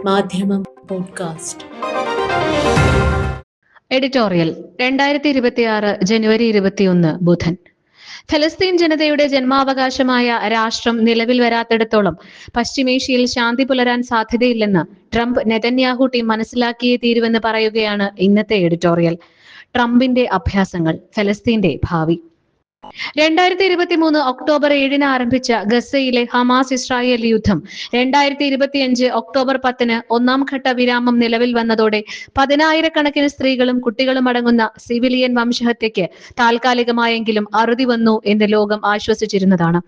മാധ്യമം podcast. Editorial 2026 ജനുവരി 21 ബുധൻ. ഫലസ്തീൻ ജനതയുടെ ജന്മാവകാശമായ രാഷ്ട്രം നിലവിൽ വരാത്തിടത്തോളം പശ്ചിമേഷ്യയിൽ ശാന്തി പുലരാൻ സാധ്യതയില്ലെന്ന് ട്രംപ് നെതന്യാഹു ടീം മനസ്സിലാക്കിയേ തീരുവെന്ന് പറയുകയാണ് ഇന്നത്തെ എഡിറ്റോറിയൽ. ട്രംപിന്റെ അഭ്യാസങ്ങൾ, ഫലസ്തീന്റെ ഭാവി. 2023 ഒക്ടോബർ 7 ആരംഭിച്ച ഗസയിലെ ഹമാസ് ഇസ്രായേൽ യുദ്ധം 2025 ഒക്ടോബർ 10 ഒന്നാം ഘട്ട വിരാമം നിലവിൽ വന്നതോടെ 10,000-കണക്കിന് സ്ത്രീകളും കുട്ടികളും അടങ്ങുന്ന സിവിലിയൻ വംശഹത്യയ്ക്ക് താൽക്കാലികമായെങ്കിലും അറുതി വന്നു എന്ന് ലോകം ആശ്വസിച്ചിരുന്നതാണ്.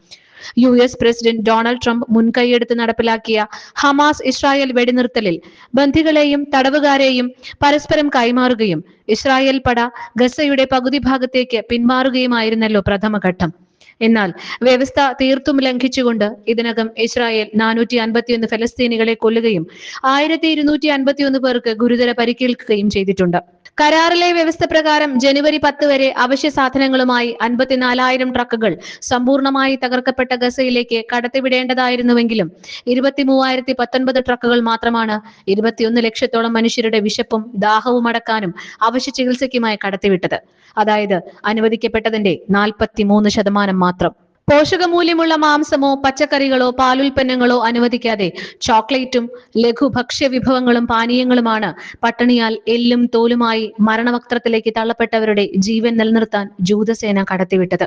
US പ്രസിഡന്റ് ഡൊണാൾഡ് ട്രംപ് മുൻകൈയെടുത്ത് നടപ്പിലാക്കിയ ഹമാസ് ഇസ്രായേൽ വെടിനിർത്തലിൽ ബന്ദികളെയും തടവുകാരെയും പരസ്പരം കൈമാറുകയും ഇസ്രായേൽ പട ഗസയുടെ പകുതി ഭാഗത്തേക്ക് പിന്മാറുകയുമായിരുന്നല്ലോ പ്രഥമഘട്ടം. എന്നാൽ വ്യവസ്ഥ തീർത്തും ലംഘിച്ചുകൊണ്ട് ഇതിനകം ഇസ്രായേൽ 451 ഫലസ്തീനികളെ കൊല്ലുകയും 1251 പേർക്ക് ഗുരുതര പരിക്കേൽക്കുകയും ചെയ്തിട്ടുണ്ട്. കരാറിലെ വ്യവസ്ഥ പ്രകാരം ജനുവരി 10 വരെ അവശ്യ സാധനങ്ങളുമായി 54,000 ട്രക്കുകൾ സമ്പൂർണമായി തകർക്കപ്പെട്ട ഗസയിലേക്ക് കടത്തിവിടേണ്ടതായിരുന്നുവെങ്കിലും 23,019 ട്രക്കുകൾ മാത്രമാണ് 21 ലക്ഷത്തോളം മനുഷ്യരുടെ വിശപ്പും ദാഹവും അടക്കാനും അവശ്യ ചികിത്സയ്ക്കുമായി കടത്തിവിട്ടത്. അതായത് അനുവദിക്കപ്പെട്ടതിന്റെ 43% മാത്രം. പോഷകമൂല്യമുള്ള മാംസമോ പച്ചക്കറികളോ പാലുൽപ്പന്നങ്ങളോ അനുവദിക്കാതെ ചോക്ലേറ്റും ലഘു ഭക്ഷ്യ വിഭവങ്ങളും പാനീയങ്ങളുമാണ് പട്ടിണിയാൽ എല്ലും തോലുമായി മരണവക്ത്രത്തിലേക്ക് തള്ളപ്പെട്ടവരുടെ ജീവൻ നിലനിർത്താൻ ജൂതസേന കടത്തിവിട്ടത്.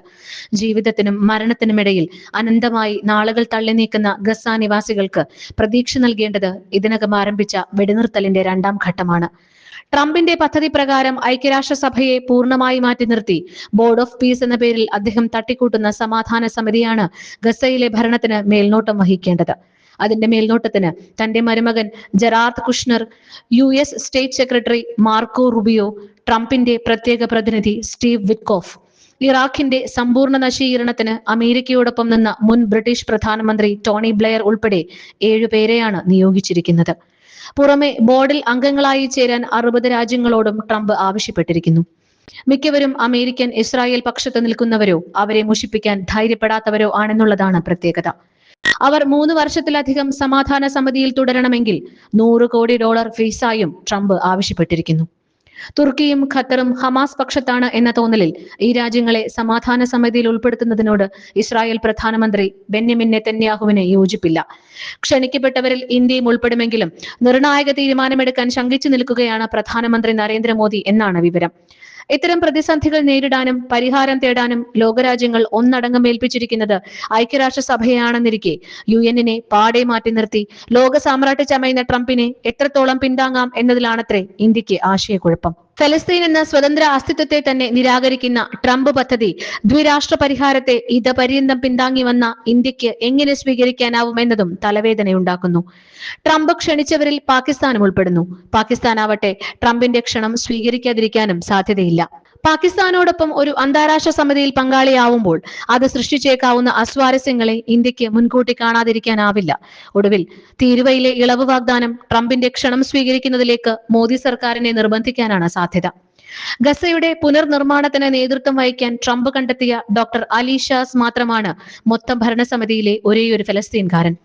ജീവിതത്തിനും മരണത്തിനുമിടയിൽ അനന്തമായി നാളുകൾ തള്ളി നീക്കുന്ന ഗസ നിവാസികൾക്ക് പ്രതീക്ഷ നൽകേണ്ടത് ഇതിനകം ആരംഭിച്ച വെടിനിർത്തലിന്റെ 2ാം ഘട്ടമാണ്. ട്രംപിന്റെ പദ്ധതി പ്രകാരം ഐക്യരാഷ്ട്രസഭയെ പൂർണ്ണമായി മാറ്റി നിർത്തി ബോർഡ് ഓഫ് പീസ് എന്ന പേരിൽ അദ്ദേഹം തട്ടിക്കൂട്ടുന്ന സമാധാന സമിതിയാണ് ഗസയിലെ ഭരണത്തിന് മേൽനോട്ടം വഹിക്കേണ്ടത്. അതിന്റെ മേൽനോട്ടത്തിന് തന്റെ മരുമകൻ Jared Kushner, US state secretary Marco Rubio, ട്രംപിന്റെ പ്രത്യേക പ്രതിനിധി സ്റ്റീവ് വിറ്റ്കോഫ്, ഇറാഖിന്റെ സമ്പൂർണ്ണ നശീകരണത്തിന് അമേരിക്കയോടൊപ്പം നിന്ന മുൻ ബ്രിട്ടീഷ് പ്രധാനമന്ത്രി ടോണി ബ്ലെയർ ഉൾപ്പെടെ 7 പേരെയാണ് നിയോഗിച്ചിരിക്കുന്നത്. പുറമെ ബോർഡിൽ അംഗങ്ങളായി ചേരാൻ 60 രാജ്യങ്ങളോടും ട്രംപ് ആവശ്യപ്പെട്ടിരിക്കുന്നു. മിക്കവരും അമേരിക്കൻ ഇസ്രായേൽ പക്ഷത്ത് നിൽക്കുന്നവരോ അവരെ മുഷിപ്പിക്കാൻ ധൈര്യപ്പെടാത്തവരോ ആണെന്നുള്ളതാണ് പ്രത്യേകത. അവർ 3 വർഷത്തിലധികം സമാധാന സമിതിയിൽ തുടരണമെങ്കിൽ $100 കോടി ഫീസായും ട്രംപ് ആവശ്യപ്പെട്ടിരിക്കുന്നു. തുർക്കിയും ഖത്തറും ഹമാസ് പക്ഷത്താണ് എന്ന തോന്നലിൽ ഈ രാജ്യങ്ങളെ സമാധാന സമിതിയിൽ ഉൾപ്പെടുത്തുന്നതിനോട് ഇസ്രായേൽ പ്രധാനമന്ത്രി ബെന്യമിൻ നെതന്യാഹുവിന് യോജിപ്പില്ല. ക്ഷണിക്കപ്പെട്ടവരിൽ ഇന്ത്യയും ഉൾപ്പെടുമെങ്കിലും നിർണായക തീരുമാനമെടുക്കാൻ ശങ്കിച്ചു നിൽക്കുകയാണ് പ്രധാനമന്ത്രി നരേന്ദ്രമോദി എന്നാണ് വിവരം. ഇത്തരം പ്രതിസന്ധികൾ നേരിടാനും പരിഹാരം തേടാനും ലോകരാജ്യങ്ങൾ ഒന്നടങ്കം ഏൽപ്പിച്ചിരിക്കുന്നത് ഐക്യരാഷ്ട്രസഭയാണെന്നിരിക്കെ UN പാടെ മാറ്റി നിർത്തി ലോക സാമ്രാട്ട് ചമയുന്ന ട്രംപിനെ എത്രത്തോളം പിന്താങ്ങാം എന്നതിലാണത്രേ ഇന്ത്യക്ക് ആശയക്കുഴപ്പം. ഫലസ്തീൻ എന്ന സ്വതന്ത്ര അസ്തിത്വത്തെ തന്നെ നിരാകരിക്കുന്ന ട്രംപ് പദ്ധതി ദ്വിരാഷ്ട്ര പരിഹാരത്തെ ഇതപര്യന്തം പിന്താങ്ങി വന്ന ഇന്ത്യക്ക് എങ്ങനെ സ്വീകരിക്കാനാവുമെന്നതും തലവേദനയുണ്ടാക്കുന്നു. ട്രംപ് ക്ഷണിച്ചവരിൽ പാകിസ്ഥാനും ഉൾപ്പെടുന്നു. പാകിസ്ഥാനാവട്ടെ ട്രംപിന്റെ ക്ഷണം സ്വീകരിക്കാതിരിക്കാനും സാധ്യതയില്ല. പാകിസ്ഥാനോടൊപ്പം ഒരു അന്താരാഷ്ട്ര സമിതിയിൽ പങ്കാളിയാവുമ്പോൾ അത് സൃഷ്ടിച്ചേക്കാവുന്ന അസ്വാരസ്യങ്ങളെ ഇന്ത്യക്ക് മുൻകൂട്ടി കാണാതിരിക്കാനാവില്ല. ഒടുവിൽ തീരുവയിലെ ഇളവ് വാഗ്ദാനം ട്രംപിന്റെ ക്ഷണം സ്വീകരിക്കുന്നതിലേക്ക് മോദി സർക്കാരിനെ നിർബന്ധിക്കാനാണ് സാധ്യത. ഗസയുടെ പുനർനിർമ്മാണത്തിന് നേതൃത്വം വഹിക്കാൻ ട്രംപ് കണ്ടെത്തിയ ഡോക്ടർ അലി ഷാസ് മാത്രമാണ് മൊത്തം ഭരണസമിതിയിലെ ഒരേയൊരു ഫലസ്തീൻകാരൻ.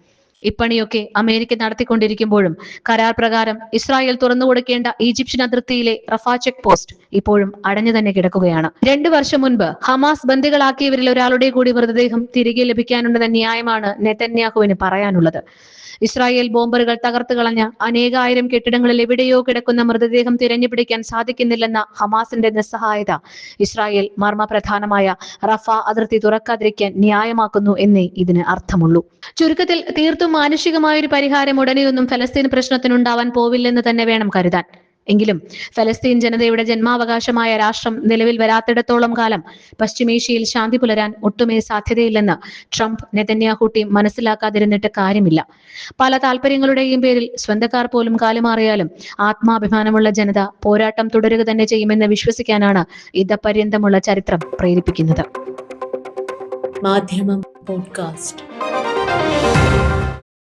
ഇപ്പണിയൊക്കെ അമേരിക്ക നടത്തിക്കൊണ്ടിരിക്കുമ്പോഴും കരാർ പ്രകാരം ഇസ്രായേൽ തുറന്നു കൊടുക്കേണ്ട ഈജിപ്ഷ്യൻ അതിർത്തിയിലെ റഫ ചെക്ക് പോസ്റ്റ് ഇപ്പോഴും അടഞ്ഞു തന്നെ കിടക്കുകയാണ്. 2 വർഷം മുൻപ് ഹമാസ് ബന്ദികളാക്കിയവരിൽ ഒരാളുടെ കൂടി മൃതദേഹം തിരികെ ലഭിക്കാനുണ്ടെന്ന ന്യായമാണ് നെതന്യാഹുവിന് പറയാനുള്ളത്. ഇസ്രായേൽ ബോംബറുകൾ തകർത്തു കളഞ്ഞ അനേകായിരം കെട്ടിടങ്ങളിൽ എവിടെയോ കിടക്കുന്ന മൃതദേഹം തിരഞ്ഞുപിടിക്കാൻ സാധിക്കുന്നില്ലെന്ന ഹമാസിന്റെ നിസ്സഹായത ഇസ്രായേൽ മർമ്മപ്രധാനമായ റഫ അതിർത്തി തുറക്കാതിരിക്കാൻ ന്യായമാക്കുന്നു എന്നേ ഇതിന് അർത്ഥമുള്ളൂ. ചുരുക്കത്തിൽ തീർത്തും മാനുഷികമായൊരു പരിഹാരം ഉടനെയൊന്നും ഫലസ്തീൻ പ്രശ്നത്തിനുണ്ടാവാൻ പോവില്ലെന്ന് തന്നെ വേണം കരുതാൻ. എങ്കിലും ഫലസ്തീൻ ജനതയുടെ ജന്മാവകാശമായ രാഷ്ട്രം നിലവിൽ വരാത്തിടത്തോളം കാലം പശ്ചിമേഷ്യയിൽ ശാന്തി പുലരാൻ ഒട്ടുമേ സാധ്യതയില്ലെന്ന് ട്രംപ് നെതന്യാഹു ടീം മനസ്സിലാക്കാതിരുന്നിട്ട് കാര്യമില്ല. പല താല്പര്യങ്ങളുടെയും പേരിൽ സ്വന്തക്കാർ പോലും കാലുമാറിയാലും ആത്മാഭിമാനമുള്ള ജനത പോരാട്ടം തുടരുക തന്നെ ചെയ്യുമെന്ന് വിശ്വസിക്കാനാണ് ഇതപര്യന്തമുള്ള ചരിത്രം പ്രേരിപ്പിക്കുന്നത്. മാധ്യമം പോഡ്കാസ്റ്റ്.